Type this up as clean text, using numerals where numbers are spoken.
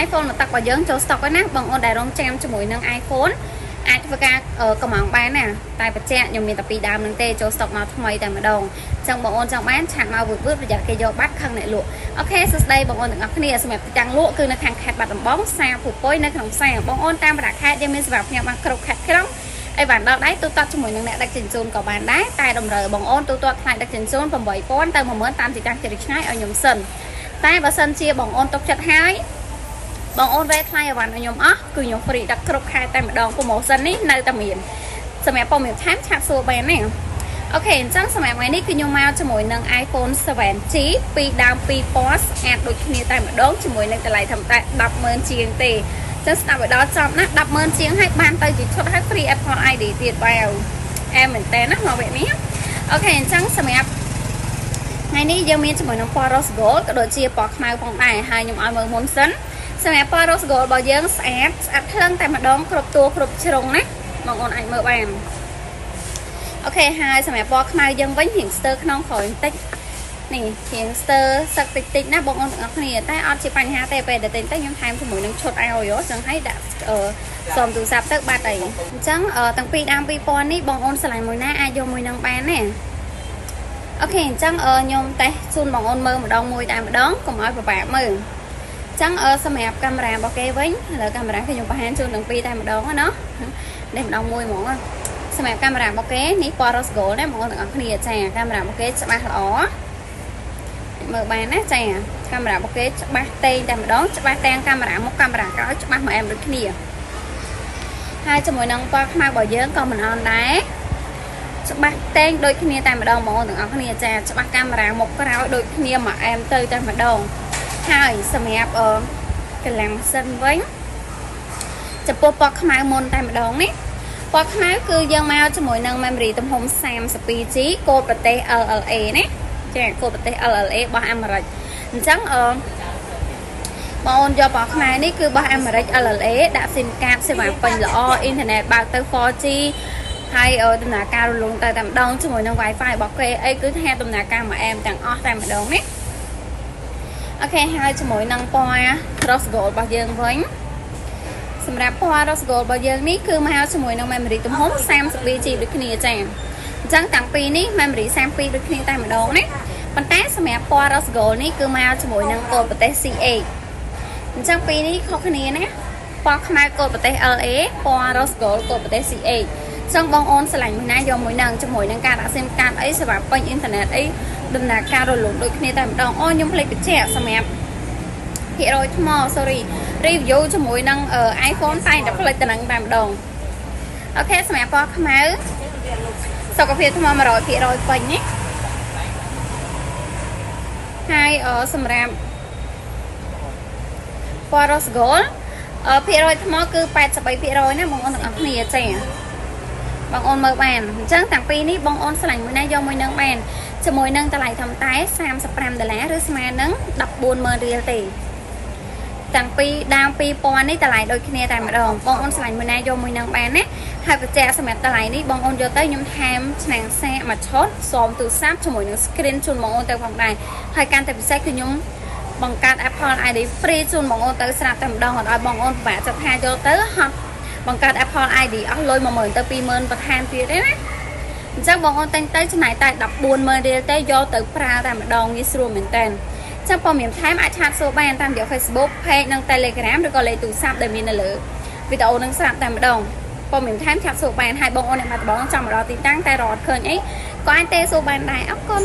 iPhone មកតាក់បើយើងចូល stock ហ្នឹងណាបងអូនដែលរងចាំជាមួយនឹង iPhone អាចធ្វើការកំងបានណាតែបច្ចៈខ្ញុំមានតែ2ដើមនឹងទេចូល stock មកថ្មីតែម្ដងអញ្ចឹងបងអូនចង់បានឆាតមកវឺតប្រយ័ត្នគេយកបាត់ខឹងអ្នកលក់អូខេសួស្ដីបងអូនទាំងអស់គ្នាសម្រាប់ទីតាំងលក់គឺនៅខាងខេត្តបាត់ដំបងផ្សារភូប៉ុយនៅក្នុងផ្សារបងអូនតាមបណ្ដាខេត្តយើងមានសម្រាប់ផ្ញើបានគ្រប់ខេត្តក្រុងអីបានដល់ដៃទូទាត់ជាមួយនឹងអ្នកដឹកជញ្ជូនក៏បានដែរតែតម្រូវបងអូនទូទាត់ថ្លៃដឹកជញ្ជូន 8000 ទៅ 10000 តាមទីតាំងជិតឆ្ងាយឲ្យខ្ញុំសិនតែបើសិនជាបងអូនទុកចិត្តហើយបងអូនវេថ្លៃអីវ៉ាន់ឲ្យខ្ញុំអស់គឺខ្ញុំ free ដឹកគ្រប់ខែតែម្ដង promotion នេះនៅតែមានសម្រាប់ព័ត៌មានថែមឆាតសួរបានណាអូខេអញ្ចឹងសម្រាប់ថ្ងៃនេះគឺខ្ញុំមកជាមួយនឹង iPhone 7G 2ដើម2ពណ៌ស្អាតដូចគ្នាតែម្ដងជាមួយនឹងតម្លៃធម្មតា 100,000 ជាងទេចឹងស្ដាប់ឲ្យដល់ចប់ណា 100,000 ជាងឲ្យបានទៅជាឈុតឲ្យ free Apple ID ទៀតបាទអែមែនតើណាមកវគ្គនេះអូខេអញ្ចឹងសម្រាប់ថ្ងៃនេះយើងមានជាមួយនឹងពណ៌ Rose Gold ក៏ដូចជាពណ៌ខ្មៅផងដែរហើយខ្ញុំឲ្យមើលមុនសិនសម្រាប់ពណ៌ Rose Gold របស់យើងស្អាតភ្លឹងតែម្ដងគ្រប់តួគ្រប់ជ្រុងណាបងប្អូនអាចមើលបានអូខេហើយសម្រាប់ពណ៌ខ្មៅយើងវិញរៀងស្ទើរក្នុងក្រោយបន្តិចនេះរៀងស្ទើរសឹកតិចណាបងប្អូនទាំងអស់គ្នាតែអត់ជាបញ្ហាទេពេលដែលតែខ្ញុំថែមជាមួយនឹងឈុតឲ្យអញ្ចឹងឲ្យដាក់សុំទូរស័ព្ទទៅបាត់អីអញ្ចឹងទាំងពីរដើមពីរពណ៌នេះបងប្អូនឆ្លាញ់មួយណាអាចយកមួយនឹងបានណាអូខេអញ្ចឹងខ្ញុំតេស្តជូនបងប្អូនមើលម្ដងមួយតែម្ដងកុំឲ្យពិបាកមើលអញ្ចឹងសម្រាប់កាមេរ៉ារបស់គេវិញឥឡូវកាមេរ៉ាខ្ញុំបង្ហាញជូនទាំងពីរតែម្ដងណានេះម្ដងមួយហ្មងសម្រាប់កាមេរ៉ារបស់គេនេះពណ៌ Rose Gold ណាបងប្អូនទាំងអស់គ្នាចាកាមេរ៉ារបស់គេច្បាស់ល្អមើលបានណាចាកាមេរ៉ារបស់គេច្បាស់តែងតែម្ដងច្បាស់ទាំងកាមេរ៉ាមុខកាមេរ៉ាក្រោយច្បាស់មកអែមដូចគ្នាហើយជាមួយនឹងពណ៌ខ្មៅរបស់យើងក៏មិនអន់ដែរច្បាស់តែងដូចគ្នាតែម្ដងបងប្អូនទាំងអស់គ្នាចាច្បាស់កាមេរ៉ាមុខក្រោយដូចគ្នាមកអែមទៅតែម្ដងហើយសម្រាប់កម្លាំងម៉ាស៊ីនវិញចំពោះពណ៌ខ្មៅមុនតែម្ដងនេះពណ៌ខ្មៅគឺយើងមកជាមួយនឹង memory ទំហំ 32G កូដប្រទេស LLA ណាចាកូដប្រទេស LLA របស់អាមេរិកអញ្ចឹងបងអូនយកពណ៌ខ្មៅនេះគឺរបស់អាមេរិក LLA ដាក់ SIM កាតសេវាពេញល្អអ៊ីនធឺណិតបើកទៅ 4G ហើយដំណើរការរលូនទៅតែម្ដងជាមួយនឹង Wi-Fi របស់គេអីគឺថាដំណើរការមកអែមទាំងអស់តែម្ដងនេះអូខេហើយជាមួយនឹងពណ៌ Rose Gold របស់យើងវិញសម្រាប់ពណ៌ Rose Gold របស់យើងនេះគឺមកជាមួយនឹង memory ទំហំ 32G ដូចគ្នាចាអញ្ចឹងទាំងពីរនេះ memory 32ដូចគ្នាតែម្ដងណាប៉ុន្តែសម្រាប់ពណ៌ Rose Gold នេះគឺមកជាមួយនឹងកូដប្រទេស CA អញ្ចឹងពីរនេះខុសគ្នាណាពណ៌ខ្មៅកូដប្រទេស LA ពណ៌ Rose Gold កូដប្រទេស CA ចឹងបងអូនឆ្លាញ់មួយណាយកមួយនឹងជាមួយនឹងការដាក់ SIM កាតអីសេវាពេញអ៊ីនធឺណិតអីដំណើរការរលូនដូចគ្នាតែម្ដងអូខ្ញុំភ្លេចបញ្ជាក់សម្រាប់ភាគរយថ្ម sorry review ជាមួយនឹង iPhone តែតែផ្លេចតែនឹងតែម្ដងអូខេសម្រាប់ពណ៌ខ្មៅសុខភាពថ្ម 100% ពេញនេះហើយសម្រាប់ពណ៌ Rose Gold ភាគរយថ្មគឺ 83% ណាបងអូនទាំងអស់គ្នាចាបងអូនមើលបានអញ្ចឹងទាំងពីរនេះបងអូនឆ្លាញ់មួយណាយកមួយនឹងបានជាមួយនឹងតម្លៃធម្មតា$35ឬស្មើនឹង 140,000 រៀលទេទាំងពីរដើម2000នេះតម្លៃដូចគ្នាតែម្ដងបងអូនឆ្លាញ់មួយណាយកមួយនឹងបានណាហើយបញ្ជាក់សម្រាប់តម្លៃនេះបងអូនយកទៅខ្ញុំថែមឆ្នាំងសាកមួយឈុតសូមទូរស័ព្ទជាមួយនឹង screen ជូនបងអូនទៅផងដែរហើយកាន់តែពិសេសគឺខ្ញុំបង្កើត Apple ID free ជូនបងអូនទៅស្រាប់តែម្ដងអត់ឲ្យបងអូនពិបាកចិត្តថាយកទៅហត់បង្កើត Apple ID អស់លុយ 10000 ទៅ 20000 បន្ថែមទៀតទេណាអញ្ចឹងបងអូនតែងទៅចំណាយតែ 140,000 រៀលទេយកទៅប្រើតែម្ដងងាយស្រួលមែនតើចាំព័ត៌មានថែមអាចឆាតសួរបានតាមរយៈ Facebook Page និង Telegram ឬក៏លេខទូរស័ព្ទដែលមាននៅលើវីដេអូនឹងស្រាប់តែម្ដងព័ត៌មានថែមឆាតសួរបានហើយបងអូនអ្នកបាត់ដំបងចង់មកដល់ទីតាំងតែរត់ឃើញអីក៏អាចទេសួរបានដែរអរគុណ